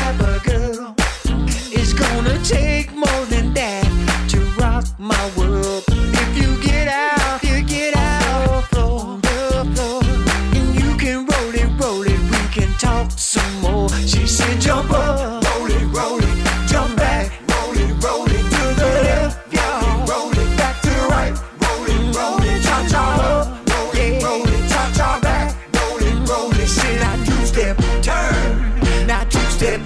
type of girl. It's gonna take more than that to rock my world. If you get out, you get out from the floor, and you can roll it, we can talk some more. She said jump up, roll it, jump back, roll it, to the left, y'all, roll it, back to the right, roll it, cha-cha up, roll it, cha-cha back, roll it, said I two-step turn, now two-step